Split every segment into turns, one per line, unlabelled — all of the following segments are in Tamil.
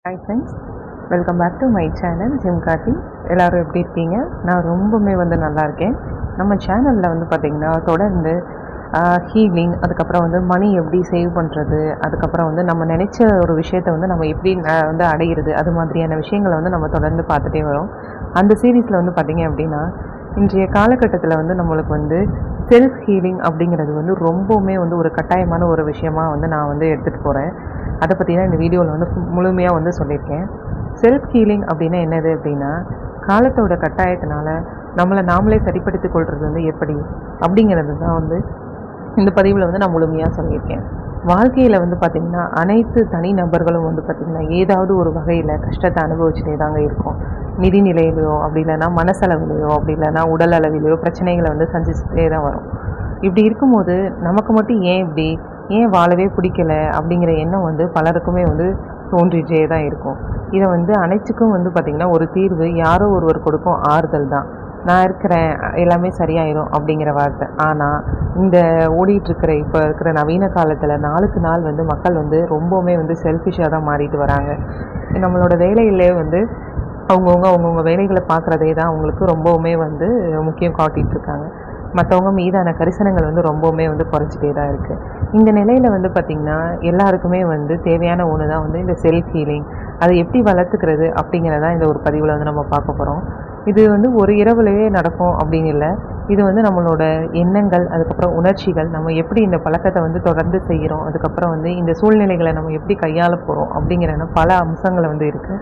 Hi friends, welcome back to my channel gym Karthi. எல்லோரும் எப்படி இருக்கீங்க? நான் ரொம்பவுமே நல்லா இருக்கேன். நம்ம சேனலில் பார்த்திங்கன்னா தொடர்ந்து ஹீலிங், அதுக்கப்புறம் மணி எப்படி சேவ் பண்ணுறது, அதுக்கப்புறம் நம்ம நினச்ச ஒரு விஷயத்தை நம்ம எப்படி அடையிறது, அது மாதிரியான விஷயங்களை நம்ம தொடர்ந்து பார்த்துட்டே வரோம். அந்த சீரீஸில் பார்த்திங்க அப்படின்னா இன்றைய காலகட்டத்தில் நம்மளுக்கு செல்ஃப் ஹீலிங் அப்படிங்கிறது ரொம்பவுமே ஒரு கட்டாயமான ஒரு விஷயமாக நான் எடுத்துகிட்டு போகிறேன். அதை பற்றி தான் இந்த வீடியோவில் முழுமையாக சொல்லியிருக்கேன். செல்ஃப் ஹீலிங் அப்படின்னா என்னது அப்படின்னா, காலத்தோட கட்டாயத்தினால நம்மளை நாமளே சரிப்படுத்திக் கொள்வது எப்படி அப்படிங்கிறது தான் இந்த பதிவில் நான் முழுமையாக சொல்லியிருக்கேன். வாழ்க்கையில் பார்த்திங்கன்னா அனைத்து தனி நபர்களும் பார்த்திங்கன்னா ஏதாவது ஒரு வகையில் கஷ்டத்தை அனுபவிச்சுட்டே தாங்க இருக்கும். நிதி நிலையிலையோ, அப்படி இல்லைன்னா மனசளவிலையோ, அப்படி இல்லைன்னா உடல் அளவிலையோ பிரச்சனைகளை சந்திச்சுட்டே தான் வரும். இப்படி இருக்கும்போது நமக்கு மட்டும் ஏன் வாழவே பிடிக்கலை அப்படிங்கிற எண்ணம் பலருக்குமே தோன்றிட்டே தான் இருக்கும். இதை அனைத்துக்கும் பார்த்திங்கன்னா ஒரு தீர்வு யாரோ ஒருவர் கொடுக்கும் ஆறுதல் தான். நான் இருக்கிறேன், எல்லாமே சரியாயிடும் அப்படிங்கிற வார்த்தை. ஆனால் இந்த ஓடிட்டுருக்கிற இப்போ இருக்கிற நவீன காலத்தில் நாளுக்கு நாள் மக்கள் ரொம்பவுமே செல்ஃபிஷாக தான் மாறிட்டு வராங்க. நம்மளோட வேலையிலே அவங்கவுங்க வேலைகளை பார்க்குறதே தான் அவங்களுக்கு ரொம்பவுமே முக்கியம் காட்டிகிட்ருக்காங்க. மற்றவங்க மீதான கரிசனங்கள் ரொம்பவுமே குறைச்சிட்டே தான் இருக்குது. இந்த நிலையில் பார்த்திங்கன்னா எல்லாருக்குமே தேவையான ஒன்று தான் இந்த செல்ஃப் ஹீலிங். அதை எப்படி வளர்த்துக்கிறது அப்படிங்கிறதான் இந்த ஒரு பதிவில் நம்ம பார்க்க போகிறோம். இது ஒரு இரவுலேயே நடக்கும் அப்படின்னு இல்லை. இது நம்மளோட எண்ணங்கள், அதுக்கப்புறம் உணர்ச்சிகள், நம்ம எப்படி இந்த பழக்கத்தை தொடர்ந்து செய்கிறோம், அதுக்கப்புறம் இந்த சூழ்நிலைகளை நம்ம எப்படி கையாள போகிறோம் அப்படிங்கிற பல அம்சங்கள் இருக்குது.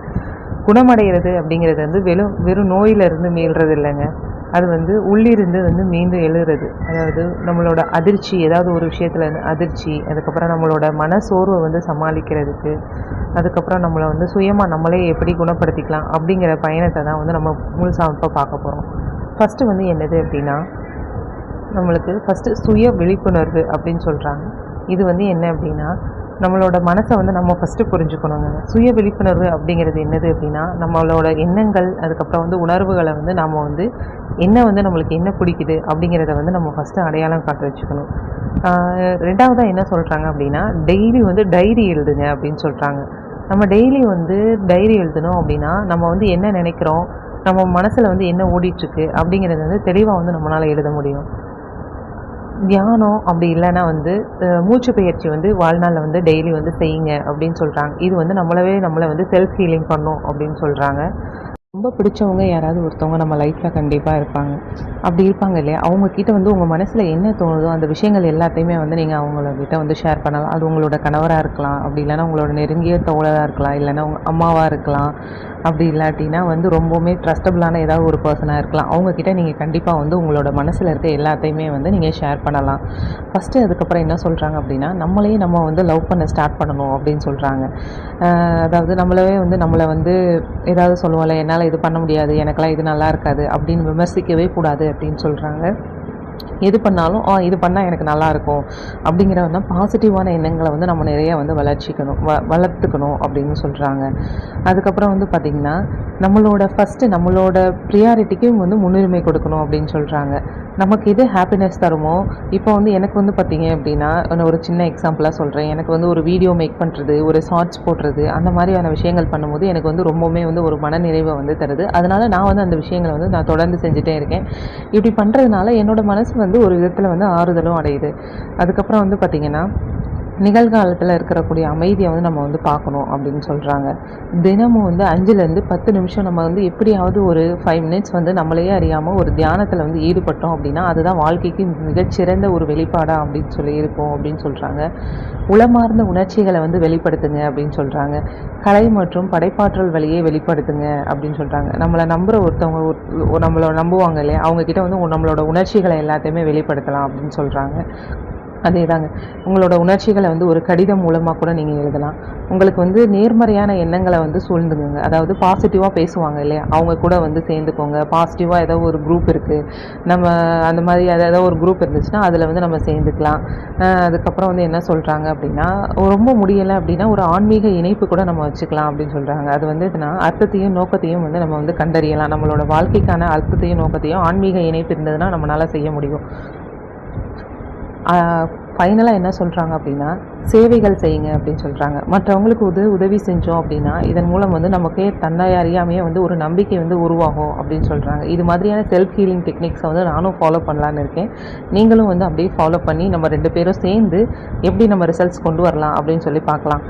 குணமடைகிறது அப்படிங்கிறது வெறும் நோயிலிருந்து மீள்றது இல்லைங்க. அது உள்ளிருந்து மீண்டும் எழுகிறது. அதாவது நம்மளோட அதிர்ச்சி, ஏதாவது ஒரு விஷயத்தில் அதிர்ச்சி, அதுக்கப்புறம் நம்மளோட மனசோர்வை சமாளிக்கிறதுக்கு, அதுக்கப்புறம் நம்மளை சுயமாக நம்மளே எப்படி குணப்படுத்திக்கலாம் அப்படிங்கிற பயணத்தை தான் நம்ம முழுசாக இப்போ பார்க்க போகிறோம். ஃபஸ்ட்டு என்னது அப்படின்னா, நம்மளுக்கு ஃபஸ்ட்டு சுய விழிப்புணர்வு அப்படின்னு சொல்கிறாங்க. இது என்ன அப்படின்னா, நம்மளோட மனசை நம்ம ஃபஸ்ட்டு புரிஞ்சுக்கணுங்க. சுய விழிப்புணர்வு அப்படிங்கிறது என்னது அப்படின்னா, நம்மளோட எண்ணங்கள், அதுக்கப்புறம் உணர்வுகளை நாம் என்ன நம்மளுக்கு என்ன பிடிக்குது அப்படிங்கிறத நம்ம ஃபஸ்ட்டு அடையாளம் காட்ட வச்சுக்கணும். ரெண்டாவதாக என்ன சொல்கிறாங்க அப்படின்னா, டெய்லி டைரி எழுதுங்க அப்படின்னு சொல்கிறாங்க. நம்ம டெய்லி டைரி எழுதணும் அப்படின்னா நம்ம என்ன நினைக்கிறோம், நம்ம மனசில் என்ன ஓடிட்டுருக்கு அப்படிங்கிறது தெளிவாக நம்மளால் எழுத முடியும். தியானம் அப்படி இல்லைன்னா மூச்சு பயிற்சி வாழ்நாளில் டெய்லி செய்யுங்க அப்படின்னு சொல்கிறாங்க. இது நம்மளை செல்ஃப் ஹீலிங் பண்ணும் அப்படின்னு சொல்கிறாங்க. ரொம்ப பிடிச்சவங்க யாராவது ஒருத்தவங்க நம்ம லைஃப்பில் கண்டிப்பாக இருப்பாங்க. அப்படி இருப்பாங்க இல்லையா, அவங்கக்கிட்ட உங்கள் மனசில் என்ன தோணுதோ அந்த விஷயங்கள் எல்லாத்தையுமே நீங்கள் அவங்கக்கிட்ட ஷேர் பண்ணலாம். அது உங்களோட கணவராக இருக்கலாம், அப்படி இல்லைன்னா உங்களோட நெருங்கிய தோழராக இருக்கலாம், இல்லைன்னா உங்கள் அம்மாவாக இருக்கலாம், அப்படி இல்லாட்டினா ரொம்பவுமே ட்ரஸ்டபுளான ஏதாவது ஒரு பர்சனாக இருக்கலாம். அவங்கக்கிட்ட நீங்கள் கண்டிப்பாக உங்களோட மனசில் இருக்க எல்லாத்தையுமே நீங்கள் ஷேர் பண்ணலாம். ஃபஸ்ட்டு அதுக்கப்புறம் என்ன சொல்கிறாங்க அப்படின்னா, நம்மளையே நம்ம லவ் பண்ண ஸ்டார்ட் பண்ணணும் அப்படின்னு சொல்கிறாங்க. அதாவது நம்மளவே நம்மளை ஏதாவது சொல்லுவோம்ல, என்னால் இது பண்ண முடியாது, எனக்கெல்லாம் இது நல்லா இருக்காது அப்படின்னு விமர்சிக்கவே கூடாது அப்படின்னு சொல்கிறாங்க. எது பண்ணாலும் இது பண்ணால் எனக்கு நல்லாயிருக்கும் அப்படிங்கிற பாசிட்டிவான எண்ணங்களை நம்ம நிறைய வளர்த்துக்கணும் அப்படின்னு சொல்கிறாங்க. அதுக்கப்புறம் பார்த்திங்கன்னா நம்மளோட ப்ரியாரிட்டிக்கு முன்னுரிமை கொடுக்கணும் அப்படின்னு சொல்கிறாங்க. நமக்கு எது ஹாப்பினஸ் தருமோ, இப்போ எனக்கு பார்த்திங்க அப்படின்னா ஒரு சின்ன எக்ஸாம்பிளாக சொல்கிறேன். எனக்கு ஒரு வீடியோ மேக் பண்ணுறது, ஒரு ஷார்ட்ஸ் போடுறது, அந்த மாதிரியான விஷயங்கள் பண்ணும்போது எனக்கு ரொம்பவுமே ஒரு மனநிறைவை தருது. அதனால் நான் அந்த விஷயங்களை நான் தொடர்ந்து செஞ்சுட்டே இருக்கேன். இப்படி பண்ணுறதுனால என்னோட மனசு ஒரு விதத்தில் ஆறுதலும் அடையுது. அதுக்கப்புறம் பார்த்திங்கன்னா நிகழ்காலத்தில் இருக்கக்கூடிய அமைதியை நம்ம பார்க்கணும் அப்படின்னு சொல்கிறாங்க. தினமும் 5லேருந்து 10 நிமிஷம் நம்ம எப்படியாவது ஒரு 5 மினிட்ஸ் நம்மளையே அறியாமல் ஒரு தியானத்தில் ஈடுபட்டோம் அப்படின்னா அதுதான் வாழ்க்கைக்கு மிகச்சிறந்த ஒரு வெளிப்பாடாக அப்படின்னு சொல்லி இருக்கும் அப்படின்னு சொல்கிறாங்க. உளமார்ந்த உணர்ச்சிகளை வெளிப்படுத்துங்க அப்படின்னு சொல்கிறாங்க. கலை மற்றும் படைப்பாற்றல் வழியை வெளிப்படுத்துங்க அப்படின்னு சொல்கிறாங்க. நம்மளை நம்புகிற ஒருத்தவங்க நம்மளை நம்புவாங்க இல்லையா, அவங்கக்கிட்ட நம்மளோட உணர்ச்சிகளை எல்லாத்தையுமே வெளிப்படுத்தலாம் அப்படின்னு சொல்கிறாங்க. அதே தாங்க, உங்களோட உணர்ச்சிகளை ஒரு கடிதம் மூலமாக கூட நீங்கள் எழுதலாம். உங்களுக்கு நேர்மறையான எண்ணங்களை சூழ்ந்துங்க. அதாவது பாசிட்டிவாக பேசுவாங்க இல்லையா, அவங்க கூட சேர்ந்துக்கோங்க. பாசிட்டிவாக ஏதோ ஒரு குரூப் இருக்குது, நம்ம அந்த மாதிரி ஏதோ ஒரு குரூப் இருந்துச்சுன்னா அதில் நம்ம சேர்ந்துக்கலாம். அதுக்கப்புறம் என்ன சொல்கிறாங்க அப்படின்னா, ரொம்ப முடியலை அப்படின்னா ஒரு ஆன்மீக இணைப்பு கூட நம்ம வச்சுக்கலாம் அப்படின்னு சொல்கிறாங்க. அது எதுனா அர்த்தத்தையும் நோக்கத்தையும் நம்ம கண்டறியலாம். நம்மளோட வாழ்க்கைக்கான அர்த்தத்தையும் நோக்கத்தையும் ஆன்மீக இணைப்பு இருந்ததுன்னா நம்மளால் செய்ய முடியும். ஃபைனலாக என்ன சொல்கிறாங்க அப்படின்னா, சேவைகள் செய்யுங்க அப்படின்னு சொல்கிறாங்க. மற்றவங்களுக்கு உதவி செஞ்சோம் அப்படின்னா இதன் மூலம் வந்து நமக்கே தன்னை அறியாமையே வந்து ஒரு நம்பிக்கை வந்து உருவாகும் அப்படின்னு சொல்கிறாங்க. இது மாதிரியான செல்ஃப் ஹீலிங் டெக்னிக்ஸை வந்து நானும் ஃபாலோ பண்ணலான்னு இருக்கேன். நீங்களும் வந்து அப்படியே ஃபாலோ பண்ணி நம்ம 2 பேரும் சேர்ந்து எப்படி நம்ம ரிசல்ட்ஸ் கொண்டு வரலாம் அப்படின்னு சொல்லி பார்க்கலாம்.